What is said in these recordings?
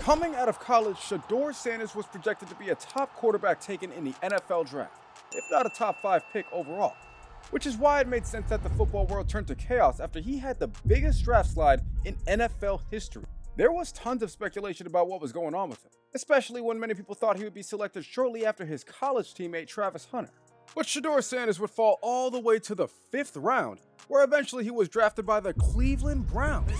Coming out of college, Shedeur Sanders was projected to be a top quarterback taken in the NFL draft, if not a top 5 pick overall. Which is why it made sense that the football world turned to chaos after he had the biggest draft slide in NFL history. There was tons of speculation about what was going on with him, especially when many people thought he would be selected shortly after his college teammate Travis Hunter. But Shedeur Sanders would fall all the way to the 5th round, where eventually he was drafted by the Cleveland Browns.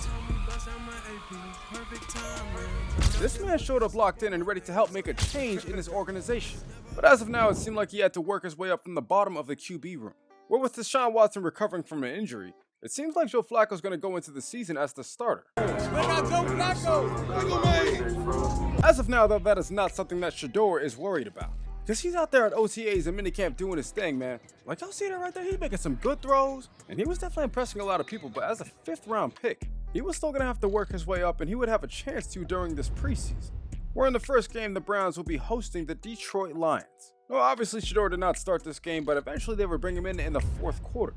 This man showed up locked in and ready to help make a change in his organization. But as of now, it seemed like he had to work his way up from the bottom of the QB room. Where with Deshaun Watson recovering from an injury, it seems like Joe Flacco is going to go into the season as the starter. As of now, though, that is not something that Shedeur is worried about. Because he's out there at OTAs and minicamp doing his thing, man. Like, y'all see that right there? He's making some good throws, and he was definitely impressing a lot of people, but as a 5th round pick, he was still going to have to work his way up, and he would have a chance to during this preseason. Where in the first game, the Browns will be hosting the Detroit Lions. Well, obviously, Shedeur did not start this game, but eventually they would bring him in the 4th quarter.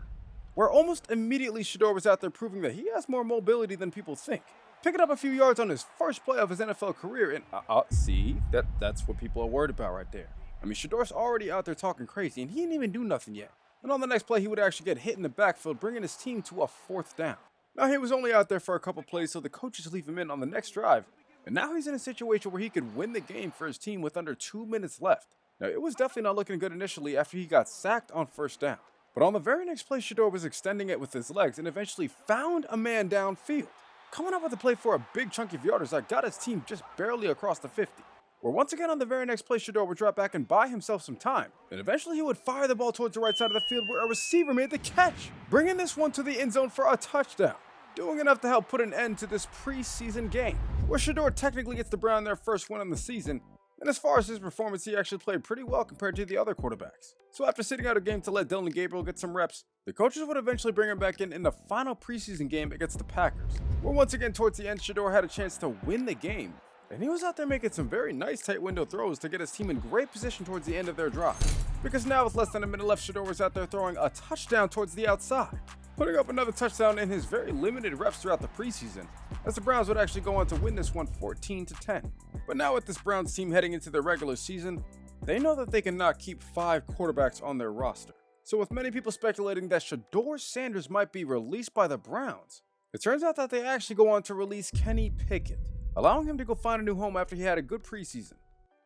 Where almost immediately Shedeur was out there proving that he has more mobility than people think. Picking up a few yards on his first play of his NFL career, and see, that's what people are worried about right there. I mean, Shedeur's already out there talking crazy, and he didn't even do nothing yet. And on the next play, he would actually get hit in the backfield, bringing his team to a 4th down. Now, he was only out there for a couple plays, so the coaches leave him in on the next drive. And now he's in a situation where he could win the game for his team with under 2 minutes left. Now, it was definitely not looking good initially after he got sacked on 1st down. But on the very next play, Shedeur was extending it with his legs and eventually found a man downfield, coming up with a play for a big chunk of yardage that got his team just barely across the 50. Where once again on the very next play, Shedeur would drop back and buy himself some time. And eventually he would fire the ball towards the right side of the field where a receiver made the catch, bringing this one to the end zone for a touchdown, doing enough to help put an end to this preseason game, where Shedeur technically gets the Browns their first win of the season. And as far as his performance, he actually played pretty well compared to the other quarterbacks. So after sitting out a game to let Dillon Gabriel get some reps, the coaches would eventually bring him back in the final preseason game against the Packers, where once again towards the end, Shedeur had a chance to win the game. And he was out there making some very nice tight window throws to get his team in great position towards the end of their drive. Because now with less than a minute left, Shedeur was out there throwing a touchdown towards the outside, putting up another touchdown in his very limited reps throughout the preseason, as the Browns would actually go on to win this one 14-10. But now with this Browns team heading into the regular season, they know that they cannot keep 5 quarterbacks on their roster. So with many people speculating that Shedeur Sanders might be released by the Browns, it turns out that they actually go on to release Kenny Pickett, allowing him to go find a new home after he had a good preseason.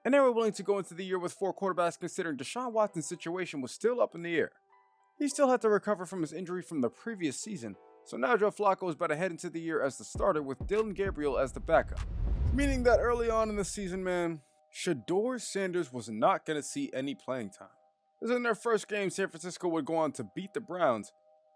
And they were willing to go into the year with 4 quarterbacks considering Deshaun Watson's situation was still up in the air. He still had to recover from his injury from the previous season, so now Joe Flacco is about to head into the year as the starter with Dillon Gabriel as the backup. Meaning that early on in the season, man, Shedeur Sanders was not going to see any playing time. As in their first game, San Francisco would go on to beat the Browns,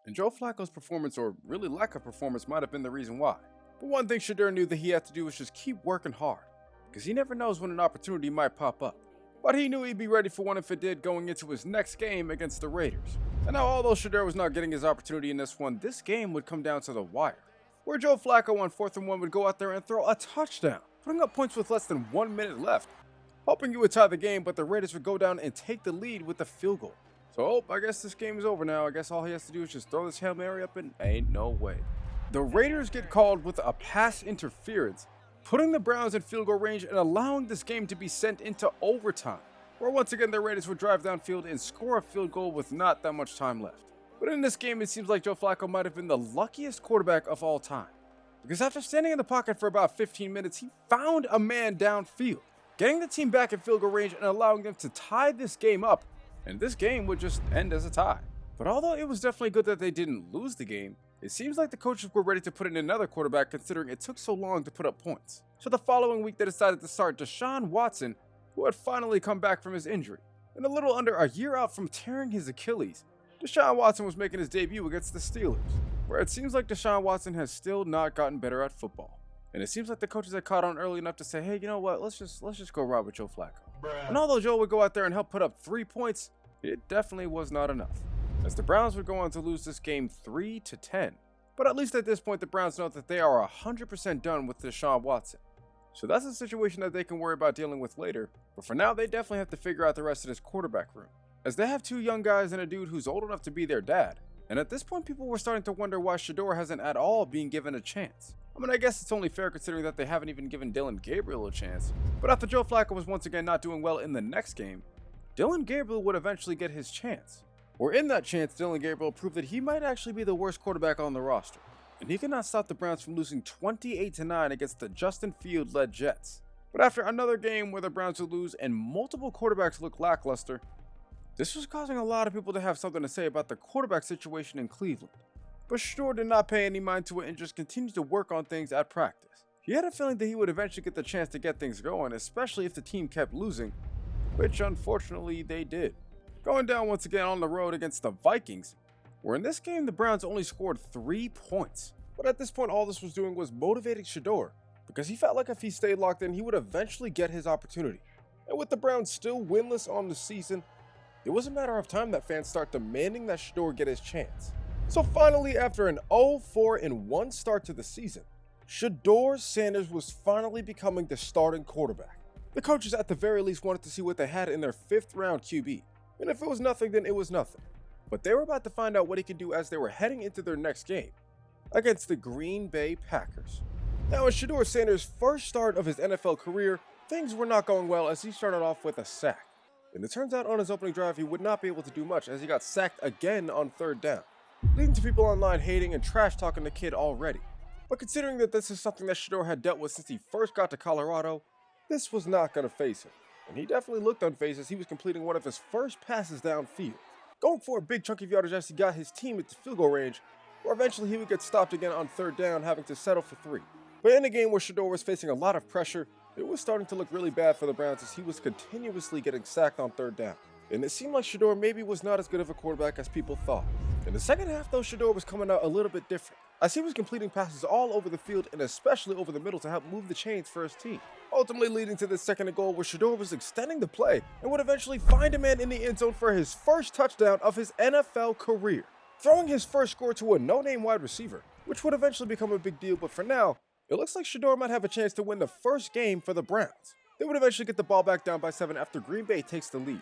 and Joe Flacco's performance, or really lack of performance, might have been the reason why. But one thing Shedeur knew that he had to do was just keep working hard, because he never knows when an opportunity might pop up. But he knew he'd be ready for one if it did going into his next game against the Raiders. And now although Shedeur was not getting his opportunity in this one, this game would come down to the wire, where Joe Flacco on 4th and 1 would go out there and throw a touchdown, putting up points with less than 1 minute left, hoping he would tie the game, but the Raiders would go down and take the lead with the field goal. So I guess this game is over now. I guess all he has to do is just throw this Hail Mary up and ain't no way. The Raiders get called with a pass interference, putting the Browns in field goal range and allowing this game to be sent into overtime, where once again the Raiders would drive downfield and score a field goal with not that much time left. But in this game, it seems like Joe Flacco might have been the luckiest quarterback of all time, because after standing in the pocket for about 15 minutes, he found a man downfield, getting the team back in field goal range and allowing them to tie this game up, and this game would just end as a tie. But although it was definitely good that they didn't lose the game, it seems like the coaches were ready to put in another quarterback considering it took so long to put up points. So the following week they decided to start Deshaun Watson, who had finally come back from his injury. And a little under a year out from tearing his Achilles, Deshaun Watson was making his debut against the Steelers, where it seems like Deshaun Watson has still not gotten better at football. And it seems like the coaches had caught on early enough to say, hey, you know what, let's just go ride with Joe Flacco. And although Joe would go out there and help put up 3 points, it definitely was not enough, as the Browns would go on to lose this game 3-10. But at least at this point, the Browns know that they are 100% done with Deshaun Watson. So that's a situation that they can worry about dealing with later, but for now they definitely have to figure out the rest of this quarterback room, as they have 2 young guys and a dude who's old enough to be their dad, And at this point, people were starting to wonder why Shedeur hasn't at all been given a chance. I mean, I guess it's only fair considering that they haven't even given Dillon Gabriel a chance. But after Joe Flacco was once again not doing well in the next game, Dillon Gabriel would eventually get his chance. Or in that chance, Dillon Gabriel proved that he might actually be the worst quarterback on the roster. And he could not stop the Browns from losing 28-9 against the Justin Field-led Jets. But after another game where the Browns would lose and multiple quarterbacks looked lackluster, this was causing a lot of people to have something to say about the quarterback situation in Cleveland. But Shedeur did not pay any mind to it and just continued to work on things at practice. He had a feeling that he would eventually get the chance to get things going, especially if the team kept losing, which unfortunately they did. Going down once again on the road against the Vikings, where in this game the Browns only scored 3 points. But at this point all this was doing was motivating Shedeur, because he felt like if he stayed locked in he would eventually get his opportunity. And with the Browns still winless on the season, it was a matter of time that fans start demanding that Shedeur get his chance. So finally, after an 0-4-1 start to the season, Shedeur Sanders was finally becoming the starting quarterback. The coaches at the very least wanted to see what they had in their 5th round QB, and if it was nothing then it was nothing. But they were about to find out what he could do as they were heading into their next game, against the Green Bay Packers. Now in Shedeur Sanders' first start of his NFL career, things were not going well as he started off with a sack. And it turns out on his opening drive he would not be able to do much as he got sacked again on 3rd down, leading to people online hating and trash talking the kid already. But considering that this is something that Shedeur had dealt with since he first got to Colorado, this was not going to faze him. And he definitely looked unfazed as he was completing one of his first passes downfield, going for a big chunk of yardage as he got his team into field goal range, where eventually he would get stopped again on 3rd down, having to settle for 3. But in a game where Shedeur was facing a lot of pressure, it was starting to look really bad for the Browns as he was continuously getting sacked on 3rd down. And it seemed like Shedeur maybe was not as good of a quarterback as people thought. In the second half though, Shedeur was coming out a little bit different, as he was completing passes all over the field and especially over the middle to help move the chains for his team, ultimately leading to the second and goal where Shedeur was extending the play and would eventually find a man in the end zone for his first touchdown of his NFL career, throwing his first score to a no-name wide receiver, which would eventually become a big deal. But for now, it looks like Shedeur might have a chance to win the first game for the Browns. They would eventually get the ball back down by 7 after Green Bay takes the lead.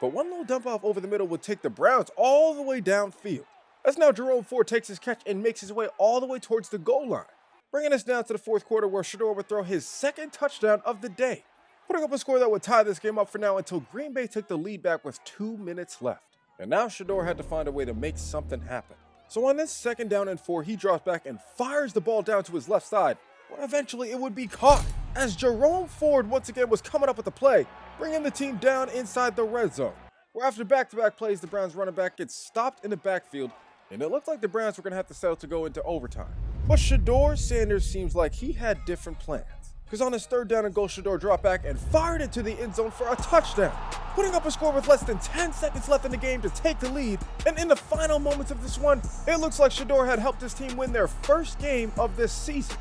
But one little dump off over the middle would take the Browns all the way downfield, as now Jerome Ford takes his catch and makes his way all the way towards the goal line, bringing us down to the 4th quarter where Shedeur would throw his 2nd touchdown of the day, putting up a score that would tie this game up for now until Green Bay took the lead back with 2 minutes left. And now Shedeur had to find a way to make something happen. So on this 2nd down and 4, he drops back and fires the ball down to his left side, where eventually it would be caught, as Jerome Ford once again was coming up with the play, bringing the team down inside the red zone, where after back-to-back plays, the Browns running back gets stopped in the backfield, and it looked like the Browns were going to have to settle to go into overtime. But Shedeur Sanders seems like he had different plans, because on his 3rd down and goal, Shedeur dropped back and fired it to the end zone for a touchdown, putting up a score with less than 10 seconds left in the game to take the lead. And in the final moments of this one, it looks like Shedeur had helped his team win their first game of this season,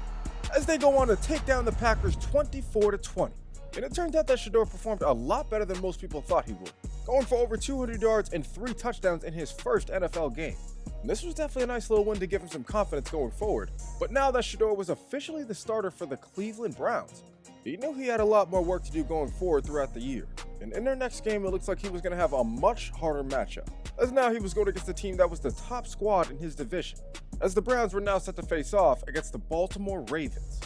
as they go on to take down the Packers 24-20. And it turns out that Shedeur performed a lot better than most people thought he would, going for over 200 yards and 3 touchdowns in his first NFL game. And this was definitely a nice little win to give him some confidence going forward. But now that Shedeur was officially the starter for the Cleveland Browns, he knew he had a lot more work to do going forward throughout the year. And in their next game, it looks like he was going to have a much harder matchup, as now he was going against a team that was the top squad in his division, as the Browns were now set to face off against the Baltimore Ravens.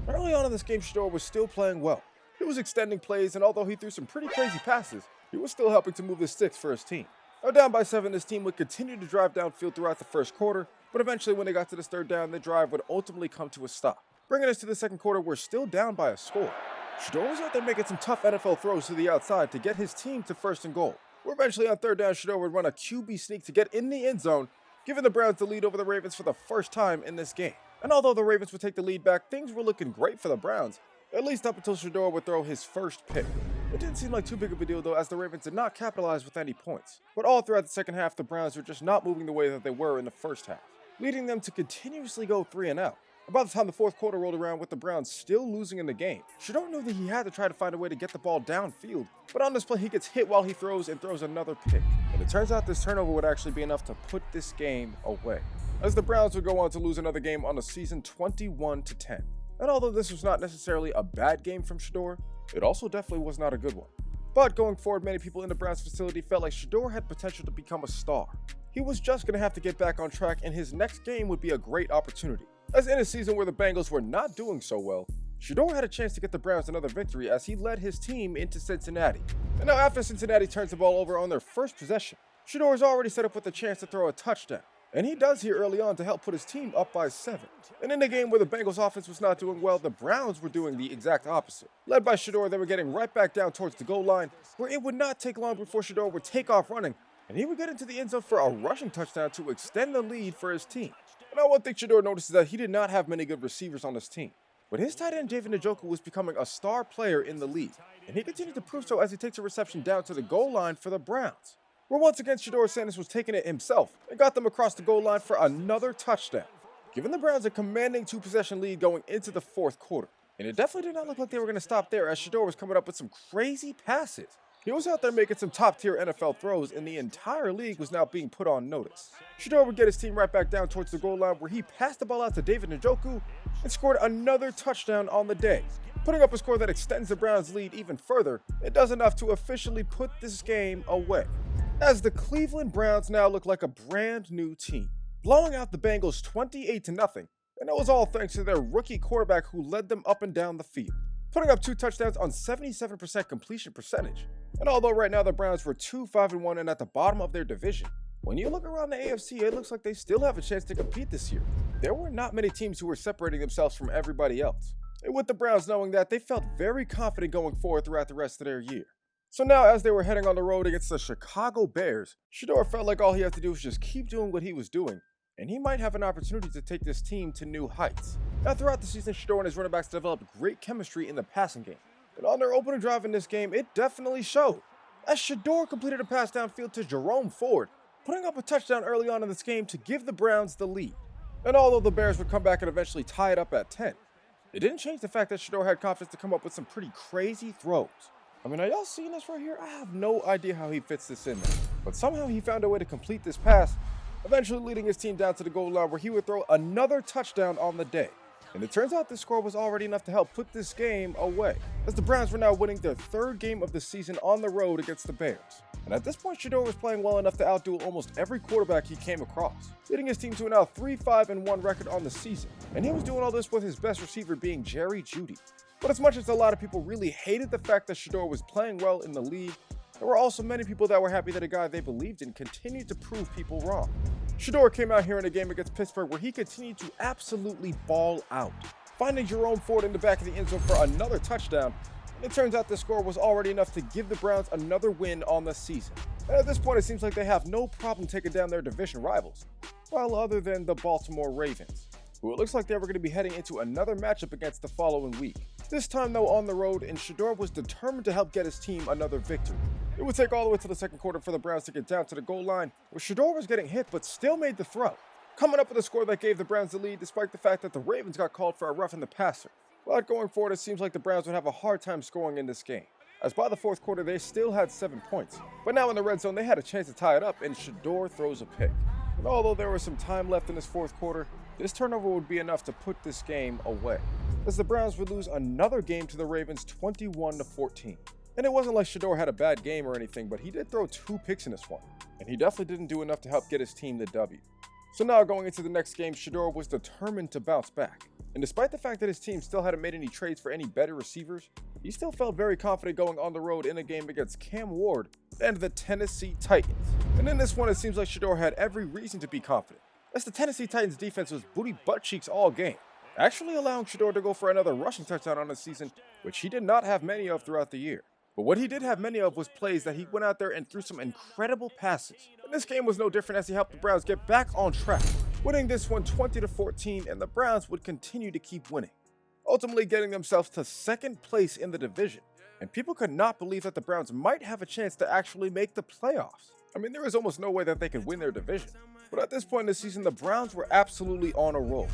Early on in this game, Shedeur was still playing well. He was extending plays, and although he threw some pretty crazy passes, he was still helping to move the sticks for his team. Now down by 7, this team would continue to drive downfield throughout the first quarter, but eventually when they got to this 3rd down, the drive would ultimately come to a stop, bringing us to the 2nd quarter. We're still down by a score. Shedeur was out there making some tough NFL throws to the outside to get his team to 1st and goal, where eventually on 3rd down, Shedeur would run a QB sneak to get in the end zone, giving the Browns the lead over the Ravens for the first time in this game. And although the Ravens would take the lead back, things were looking great for the Browns, at least up until Shedeur would throw his first pick. It didn't seem like too big of a deal though, as the Ravens did not capitalize with any points. But all throughout the second half, the Browns were just not moving the way that they were in the first half, leading them to continuously go 3-0. By the time the fourth quarter rolled around with the Browns still losing in the game, Shedeur knew that he had to try to find a way to get the ball downfield, but on this play he gets hit while he throws and throws another pick. And it turns out this turnover would actually be enough to put this game away, as the Browns would go on to lose another game on the season 21-10. And although this was not necessarily a bad game from Shedeur, it also definitely was not a good one. But going forward, many people in the Browns facility felt like Shedeur had potential to become a star. He was just going to have to get back on track, and his next game would be a great opportunity. As in a season where the Bengals were not doing so well, Shedeur had a chance to get the Browns another victory as he led his team into Cincinnati. And now after Cincinnati turns the ball over on their first possession, Shedeur is already set up with a chance to throw a touchdown. And he does here early on to help put his team up by 7. And in a game where the Bengals offense was not doing well, the Browns were doing the exact opposite. Led by Shedeur, they were getting right back down towards the goal line, where it would not take long before Shedeur would take off running, and he would get into the end zone for a rushing touchdown to extend the lead for his team. And now one thing Shedeur noticed is that he did not have many good receivers on his team. But his tight end David Njoku was becoming a star player in the league, and he continued to prove so as he takes a reception down to the goal line for the Browns, where once again Shedeur Sanders was taking it himself and got them across the goal line for another touchdown, giving the Browns a commanding 2-possession lead going into the fourth quarter. And it definitely did not look like they were going to stop there as Shedeur was coming up with some crazy passes. He was out there making some top-tier NFL throws, and the entire league was now being put on notice. Shedeur would get his team right back down towards the goal line, where he passed the ball out to David Njoku and scored another touchdown on the day, putting up a score that extends the Browns' lead even further. It does enough to officially put this game away, as the Cleveland Browns now look like a brand new team, blowing out the Bengals 28-0, and it was all thanks to their rookie quarterback who led them up and down the field, putting up 2 touchdowns on 77% completion percentage. And although right now the Browns were 2-5-1 and at the bottom of their division, when you look around the AFC, it looks like they still have a chance to compete this year. There were not many teams who were separating themselves from everybody else, and with the Browns knowing that, they felt very confident going forward throughout the rest of their year. So now, as they were heading on the road against the Chicago Bears, Shedeur felt like all he had to do was just keep doing what he was doing, and he might have an opportunity to take this team to new heights. Now, throughout the season, Shedeur and his running backs developed great chemistry in the passing game, and on their opening drive in this game, it definitely showed, as Shedeur completed a pass downfield to Jerome Ford, putting up a touchdown early on in this game to give the Browns the lead. And although the Bears would come back and eventually tie it up at 10, it didn't change the fact that Shedeur had confidence to come up with some pretty crazy throws. I mean, are y'all seeing this right here? I have no idea how he fits this in there, but somehow he found a way to complete this pass, eventually leading his team down to the goal line where he would throw another touchdown on the day. And it turns out this score was already enough to help put this game away, as the Browns were now winning their 3rd game of the season on the road against the Bears. And at this point, Shedeur was playing well enough to outdo almost every quarterback he came across, leading his team to a now 3-5-1 record on the season. And he was doing all this with his best receiver being Jerry Jeudy. But as much as a lot of people really hated the fact that Shedeur was playing well in the league, there were also many people that were happy that a guy they believed in continued to prove people wrong. Shedeur came out here in a game against Pittsburgh where he continued to absolutely ball out, finding Jerome Ford in the back of the end zone for another touchdown. And it turns out the score was already enough to give the Browns another win on the season. And at this point, it seems like they have no problem taking down their division rivals, well, other than the Baltimore Ravens, who it looks like they were going to be heading into another matchup against the following week. This time, though, on the road, and Shedeur was determined to help get his team another victory. It would take all the way to the second quarter for the Browns to get down to the goal line, where Shedeur was getting hit but still made the throw, coming up with a score that gave the Browns the lead despite the fact that the Ravens got called for a roughing the passer. But going forward, it seems like the Browns would have a hard time scoring in this game, as by the fourth quarter they still had 7 points. But now in the red zone, they had a chance to tie it up, and Shedeur throws a pick. And although there was some time left in this fourth quarter, this turnover would be enough to put this game away, as the Browns would lose another game to the Ravens 21-14. And it wasn't like Shedeur had a bad game or anything, but he did throw 2 picks in this one, and he definitely didn't do enough to help get his team the W. So now going into the next game, Shedeur was determined to bounce back. And despite the fact that his team still hadn't made any trades for any better receivers, he still felt very confident going on the road in a game against Cam Ward and the Tennessee Titans. And in this one, it seems like Shedeur had every reason to be confident, as the Tennessee Titans defense was booty butt cheeks all game, actually allowing Shedeur to go for another rushing touchdown on the season, which he did not have many of throughout the year. But what he did have many of was plays that he went out there and threw some incredible passes. And this game was no different as he helped the Browns get back on track, winning this one 20-14, and the Browns would continue to keep winning, ultimately getting themselves to 2nd place in the division. And people could not believe that the Browns might have a chance to actually make the playoffs. I mean, there was almost no way that they could win their division. But at this point in the season, the Browns were absolutely on a roll.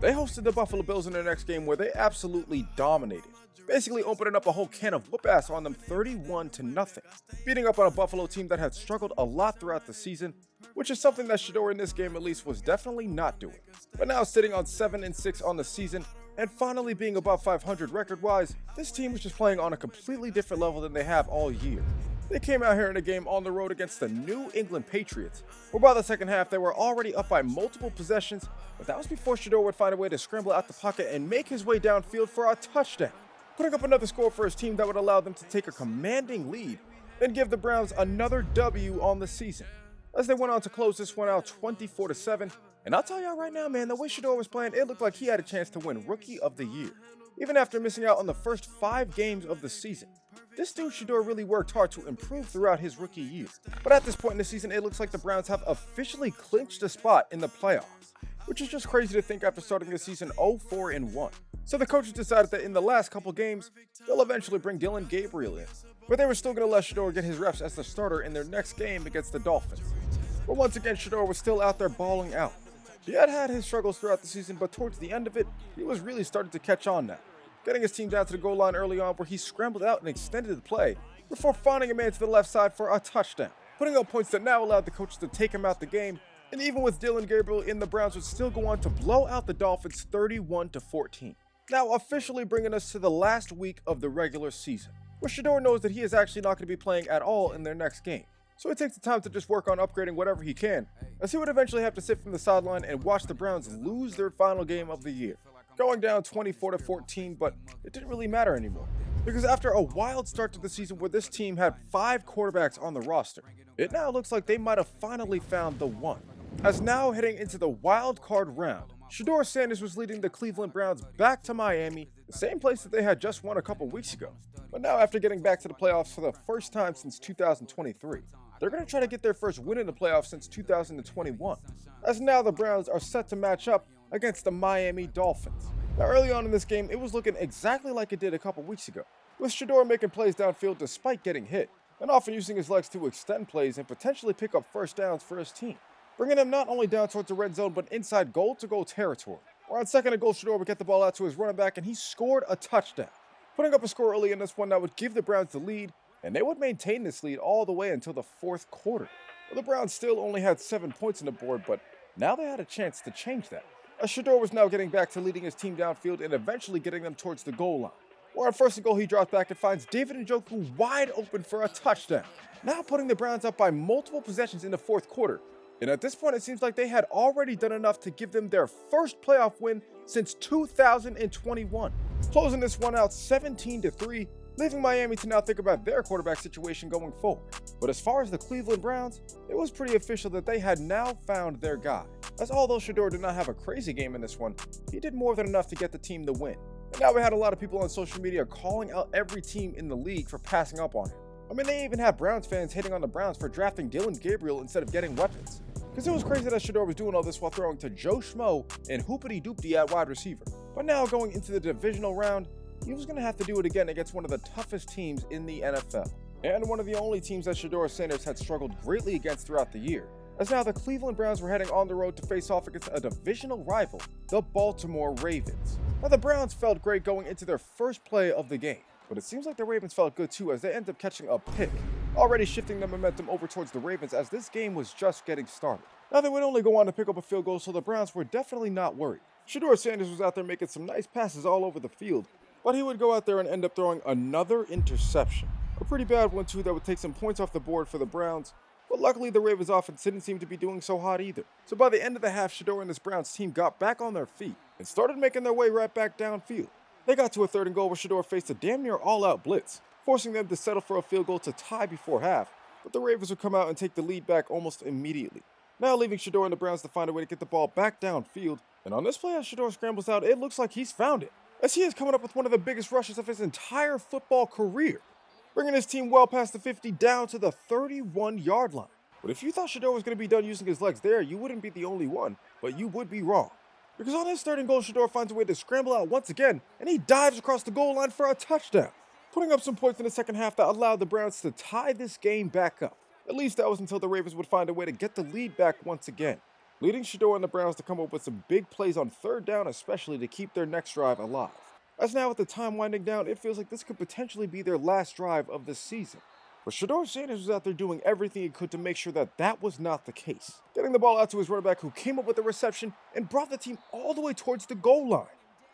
They hosted the Buffalo Bills in their next game where they absolutely dominated, basically opening up a whole can of whoop-ass on them 31-0, beating up on a Buffalo team that had struggled a lot throughout the season, which is something that Shedeur in this game at least was definitely not doing. But now sitting on 7-6 on the season, And finally being above 500 record-wise, this team was just playing on a completely different level than they have all year. They came out here in a game on the road against the New England Patriots, where by the second half they were already up by multiple possessions, but that was before Shedeur would find a way to scramble out the pocket and make his way downfield for a touchdown, putting up another score for his team that would allow them to take a commanding lead and give the Browns another W on the season, as they went on to close this one out 24-7. And I'll tell y'all right now, man, the way Shedeur was playing, it looked like he had a chance to win Rookie of the Year, even after missing out on the first 5 games of the season. This dude Shedeur really worked hard to improve throughout his rookie year, but at this point in the season, it looks like the Browns have officially clinched a spot in the playoffs, which is just crazy to think after starting the season 0-4-1. So the coaches decided that in the last couple games, they'll eventually bring Dillon Gabriel in, but they were still going to let Shedeur get his reps as the starter in their next game against the Dolphins. But once again, Shedeur was still out there balling out. He had had his struggles throughout the season, but towards the end of it, he was really starting to catch on now, getting his team down to the goal line early on where he scrambled out and extended the play before finding a man to the left side for a touchdown, putting up points that now allowed the coaches to take him out the game. And even with Dillon Gabriel in, the Browns would still go on to blow out the Dolphins 31-14. Now officially bringing us to the last week of the regular season, where Shedeur knows that he is actually not going to be playing at all in their next game. So he takes the time to just work on upgrading whatever he can, as he would eventually have to sit from the sideline and watch the Browns lose their final game of the year, going down 24-14, but it didn't really matter anymore. Because after a wild start to the season where this team had 5 quarterbacks on the roster, it now looks like they might have finally found the one. As now heading into the Wildcard round, Shedeur Sanders was leading the Cleveland Browns back to Miami, the same place that they had just won a couple weeks ago. But now after getting back to the playoffs for the first time since 2023, they're going to try to get their first win in the playoffs since 2021, as now the Browns are set to match up against the Miami Dolphins. Now early on in this game, it was looking exactly like it did a couple weeks ago, with Shedeur making plays downfield despite getting hit, and often using his legs to extend plays and potentially pick up first downs for his team, bringing them not only down towards the red zone but inside goal-to-goal territory, where on second and goal Shedeur would get the ball out to his running back and he scored a touchdown, putting up a score early in this one that would give the Browns the lead, and they would maintain this lead all the way until the fourth quarter. Well, the Browns still only had 7 points on the board, but now they had a chance to change that, as Shedeur was now getting back to leading his team downfield and eventually getting them towards the goal line, where on first and goal he drops back and finds David Njoku wide open for a touchdown, now putting the Browns up by multiple possessions in the fourth quarter. And at this point, it seems like they had already done enough to give them their first playoff win since 2021, closing this one out 17-3, leaving Miami to now think about their quarterback situation going forward. But as far as the Cleveland Browns, it was pretty official that they had now found their guy, as although Shedeur did not have a crazy game in this one, he did more than enough to get the team the win. And now we had a lot of people on social media calling out every team in the league for passing up on him. I mean, they even had Browns fans hating on the Browns for drafting Dillon Gabriel instead of getting weapons, because it was crazy that Shedeur was doing all this while throwing to Joe Schmo and Hoopity Doopty at wide receiver. But now going into the divisional round, he was going to have to do it again against one of the toughest teams in the NFL, and one of the only teams that Shedeur Sanders had struggled greatly against throughout the year, as now the Cleveland Browns were heading on the road to face off against a divisional rival, the Baltimore Ravens. Now the Browns felt great going into their first play of the game, but it seems like the Ravens felt good too, as they ended up catching a pick, already shifting the momentum over towards the Ravens as this game was just getting started. Now they would only go on to pick up a field goal, so the Browns were definitely not worried. Shedeur Sanders was out there making some nice passes all over the field, but he would go out there and end up throwing another interception. A pretty bad one too that would take some points off the board for the Browns, but luckily the Ravens offense didn't seem to be doing so hot either. So by the end of the half, Shedeur and this Browns team got back on their feet and started making their way right back downfield. They got to a third and goal where Shedeur faced a damn near all-out blitz, forcing them to settle for a field goal to tie before half, but the Ravens would come out and take the lead back almost immediately, now leaving Shedeur and the Browns to find a way to get the ball back downfield. And on this play, as Shedeur scrambles out, it looks like he's found it, as he is coming up with one of the biggest rushes of his entire football career, bringing his team well past the 50 down to the 31-yard line. But if you thought Shedeur was going to be done using his legs there, you wouldn't be the only one, but you would be wrong. Because on his third and goal, Shedeur finds a way to scramble out once again, and he dives across the goal line for a touchdown, putting up some points in the second half that allowed the Browns to tie this game back up. At least that was until the Ravens would find a way to get the lead back once again, leading Shedeur and the Browns to come up with some big plays on third down, especially to keep their next drive alive. As now with the time winding down, it feels like this could potentially be their last drive of the season. But Shedeur Sanders was out there doing everything he could to make sure that that was not the case, getting the ball out to his running back, who came up with the reception and brought the team all the way towards the goal line.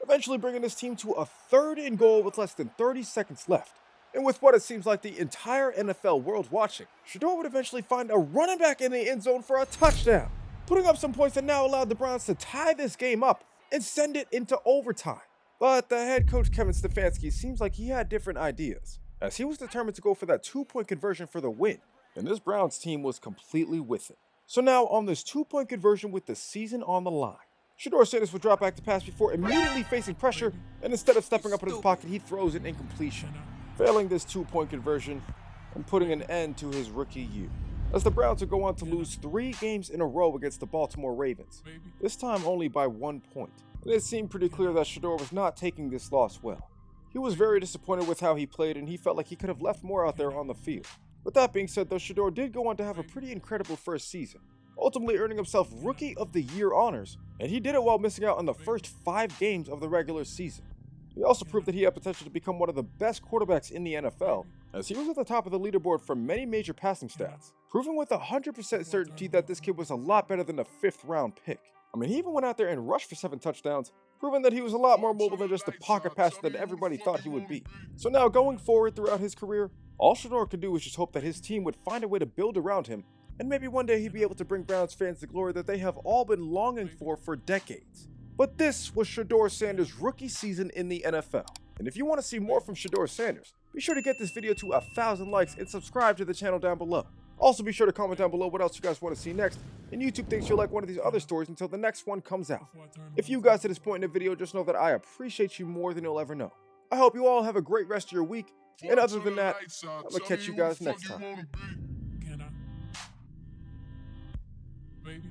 eventually bringing his team to a 3rd and goal with less than 30 seconds left. And with what it seems like the entire NFL world watching, Shedeur would eventually find a running back in the end zone for a touchdown, putting up some points that now allowed the Browns to tie this game up and send it into overtime. But the head coach Kevin Stefanski seems like he had different ideas, as he was determined to go for that 2-point conversion for the win, and this Browns team was completely with it. So now on this 2-point conversion with the season on the line, Shedeur Sanders would drop back to pass before immediately facing pressure, and instead of stepping up in his pocket, he throws an incompletion, failing this 2-point conversion and putting an end to his rookie year, as the Browns would go on to lose 3 games in a row against the Baltimore Ravens, this time only by 1 point. And it seemed pretty clear that Shedeur was not taking this loss well. He was very disappointed with how he played, and he felt like he could have left more out there on the field. With that being said, though, Shedeur did go on to have a pretty incredible first season, ultimately earning himself Rookie of the Year honors, and he did it while missing out on the first 5 games of the regular season. He also proved that he had potential to become one of the best quarterbacks in the NFL, as he was at the top of the leaderboard for many major passing stats, proving with 100% certainty that this kid was a lot better than a 5th-round pick. I mean, he even went out there and rushed for 7 touchdowns, proving that he was a lot more mobile than just a pocket passer that everybody thought he would be. So now, going forward throughout his career, all Shedeur could do was just hope that his team would find a way to build around him, and maybe one day he'd be able to bring Browns fans the glory that they have all been longing for decades. But this was Shedeur Sanders' rookie season in the NFL. And if you want to see more from Shedeur Sanders, be sure to get this video to 1,000 likes and subscribe to the channel down below. Also be sure to comment down below what else you guys want to see next, and YouTube thinks you'll like one of these other stories until the next one comes out. If you guys to this point in the video, just know that I appreciate you more than you'll ever know. I hope you all have a great rest of your week, and other than that, I'm going to catch you guys next time. Baby.